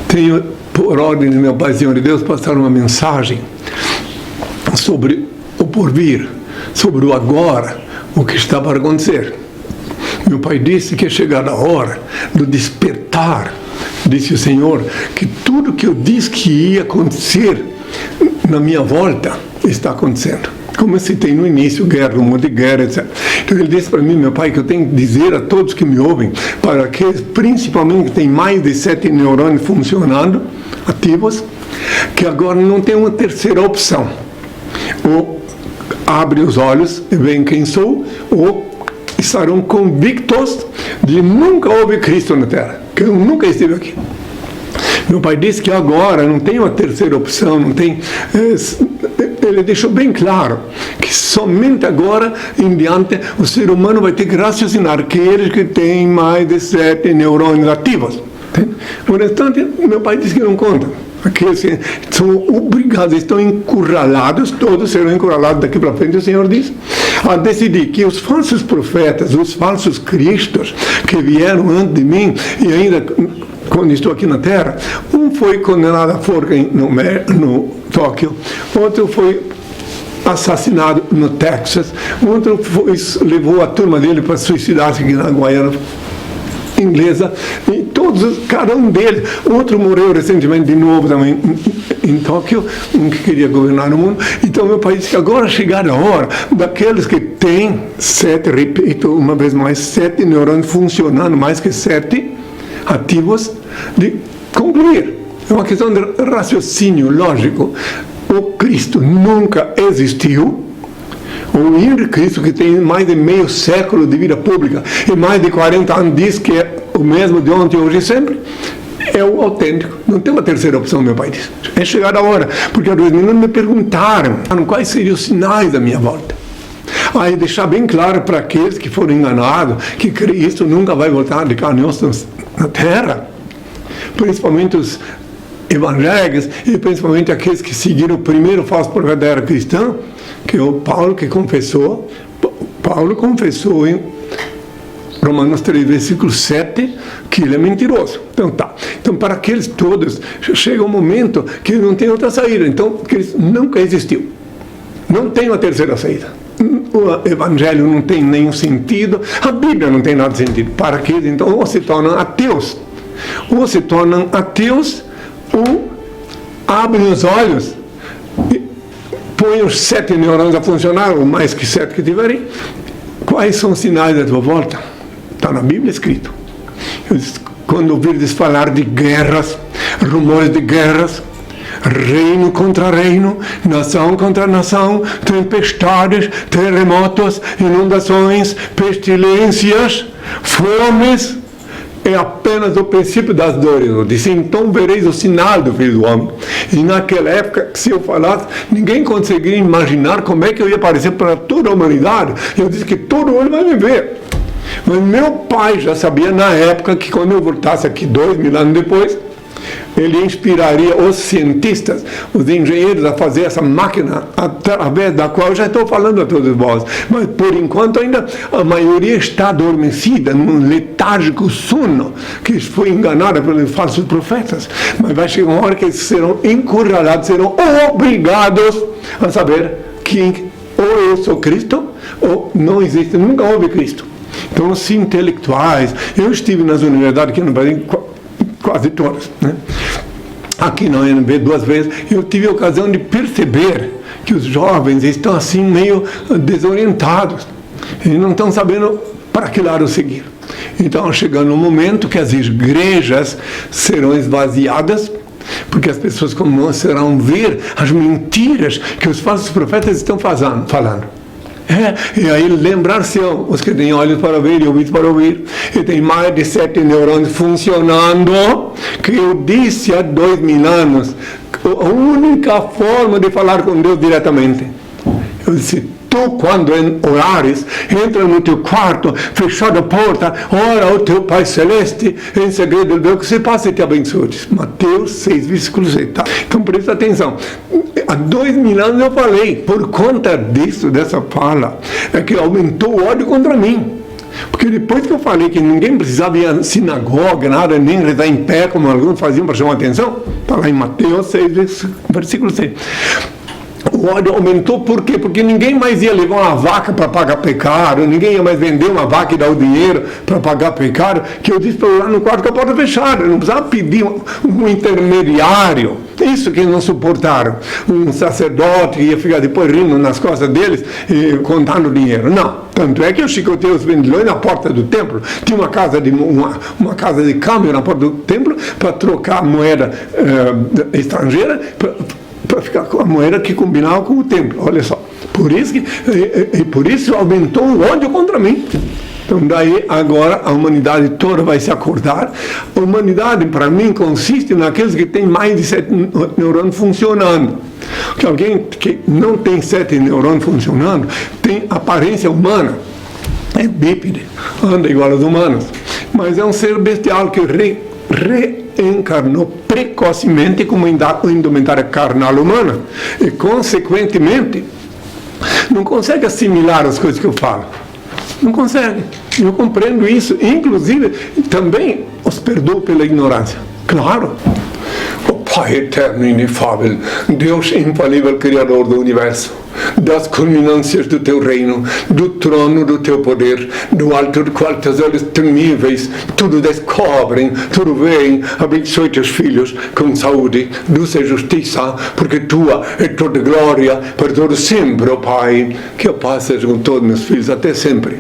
tenho, por ordem de meu Pai Senhor de Deus, passar uma mensagem sobre o porvir, sobre o agora, o que está para acontecer. Meu Pai disse que é chegada a hora do despertar, disse o Senhor, que tudo que eu disse que ia acontecer na minha volta está acontecendo. Como eu citei no início, guerra, rumor de guerra, etc. Então ele disse para mim, meu Pai, que eu tenho que dizer a todos que me ouvem, para aqueles principalmente que têm mais de 7 neurônios funcionando, ativos, que agora não tem uma terceira opção. Ou abre os olhos e veem quem sou, ou estarão convictos de nunca houve Cristo na Terra, que eu nunca estive aqui. Meu Pai disse que agora não tem uma terceira opção, não tem... Ele deixou bem claro que somente agora em diante o ser humano vai ter que raciocinar aqueles que têm mais de 7 neurônios ativos. No restante, meu Pai disse que não conta. Aqueles que são obrigados, estão encurralados, todos serão encurralados daqui para frente, o Senhor diz, a decidir que os falsos profetas, os falsos cristos que vieram antes de mim e ainda quando estou aqui na Terra, um foi condenado à forca no Tóquio, outro foi assassinado no Texas, outro levou a turma dele para suicidar-se aqui na Guiana Inglesa, e todos, cada um deles, outro morreu recentemente de novo também em Tóquio, um que queria governar o mundo. Então meu Pai disse que agora chegada a hora daqueles que têm 7, repito uma vez mais, 7 neurônios funcionando, mais que 7 ativos, de concluir. É uma questão de raciocínio lógico. O Cristo nunca existiu. O Henry Cristo, que tem mais de meio século de vida pública e mais de 40 anos, diz que é o mesmo de ontem, hoje e sempre, é o autêntico. Não tem uma terceira opção, meu Pai disse. É chegada a hora, porque há 2 minutos me perguntaram quais seriam os sinais da minha volta. Aí deixar bem claro para aqueles que foram enganados que Cristo nunca vai voltar de carne e osso na terra, principalmente os evangélicos e principalmente aqueles que seguiram o primeiro falso profeta da era cristã, que é o Paulo, que confessou. Paulo confessou em Romanos 3, versículo 7, que ele é mentiroso. Então tá. Então para aqueles todos, chega um momento que não tem outra saída. Então, Cristo nunca existiu. Não tem uma terceira saída. O evangelho não tem nenhum sentido, a Bíblia não tem nada de sentido. Para aqueles, então, ou se tornam ateus, ou abrem os olhos, põem os 7 neurônios a funcionar, ou mais que 7 que tiverem. Quais são os sinais da tua volta? Está na Bíblia escrito. Quando ouvirdes falar de guerras, rumores de guerras, reino contra reino, nação contra nação, tempestades, terremotos, inundações, pestilências, fomes, é apenas o princípio das dores. Eu disse, então vereis o sinal do Filho do Homem. E naquela época, se eu falasse, ninguém conseguiria imaginar como é que eu ia aparecer para toda a humanidade. Eu disse que todo mundo vai me ver. Mas meu Pai já sabia na época que quando eu voltasse aqui 2000 anos depois, ele inspiraria os cientistas, os engenheiros a fazer essa máquina através da qual eu já estou falando a todos vós. Mas por enquanto ainda a maioria está adormecida num letárgico sono que foi enganada pelos falsos profetas. Mas vai chegar uma hora que eles serão encurralados, serão obrigados a saber que ou eu sou Cristo ou não existe, nunca houve Cristo. Então os intelectuais, eu estive nas universidades aqui no Brasil, quase todas, né? Aqui na UNB 2 vezes, eu tive a ocasião de perceber que os jovens estão assim meio desorientados, eles não estão sabendo para que lado seguir. Então chegando um momento que as igrejas serão esvaziadas, porque as pessoas começarão a ver as mentiras que os falsos profetas estão falando. E aí lembrar-se-ão, os que têm olhos para ver e ouvidos para ouvir, e tem mais de 7 neurônios funcionando, que eu disse há 2000 anos, a única forma de falar com Deus diretamente. Eu disse, tu quando orares, entra no teu quarto, fechada a porta, ora ao teu Pai Celeste, em segredo ele vê o que se passa e te abençoe. Mateus 6, versículo 6. Tá? Então presta atenção. Há 2000 anos eu falei, por conta disso, dessa fala, é que aumentou o ódio contra mim. Porque depois que eu falei que ninguém precisava ir à sinagoga, nada, nem rezar em pé, como alguns faziam para chamar a atenção, está lá em Mateus 6, versículo 6. O ódio aumentou por quê? Porque ninguém mais ia levar uma vaca para pagar pecado, ninguém ia mais vender uma vaca e dar o dinheiro para pagar pecado, que eu disse para eu ir lá no quarto com a porta fechada, não precisava pedir um intermediário. Isso que não suportaram. Um sacerdote que ia ficar depois rindo nas costas deles e contando dinheiro. Não. Tanto é que eu chicotei os vendilhões na porta do templo. Tinha uma casa de câmbio na porta do templo para trocar moeda estrangeira para ficar com a moeda que combinava com o templo. Olha só. Por isso aumentou o ódio contra mim. Então daí agora a humanidade toda vai se acordar. A humanidade para mim consiste naqueles que têm mais de 7 neurônios funcionando. Porque alguém que não tem 7 neurônios funcionando tem aparência humana, é bípede, anda igual aos humanos, mas é um ser bestial que reencarnou precocemente como indumentária carnal humana e consequentemente não consegue assimilar as coisas que eu falo. Não consegue. Eu compreendo isso. Inclusive, também os perdoo pela ignorância. Claro. O Pai eterno e inefável, Deus infalível, Criador do Universo, das culminâncias do teu reino, do trono do teu poder, do alto do qual teus olhos temíveis tudo descobrem, tudo veem. Abençoe teus filhos com saúde, luz e justiça, porque tua é toda glória, para todo sempre, ó Pai. Que a paz seja com todos meus filhos, até sempre.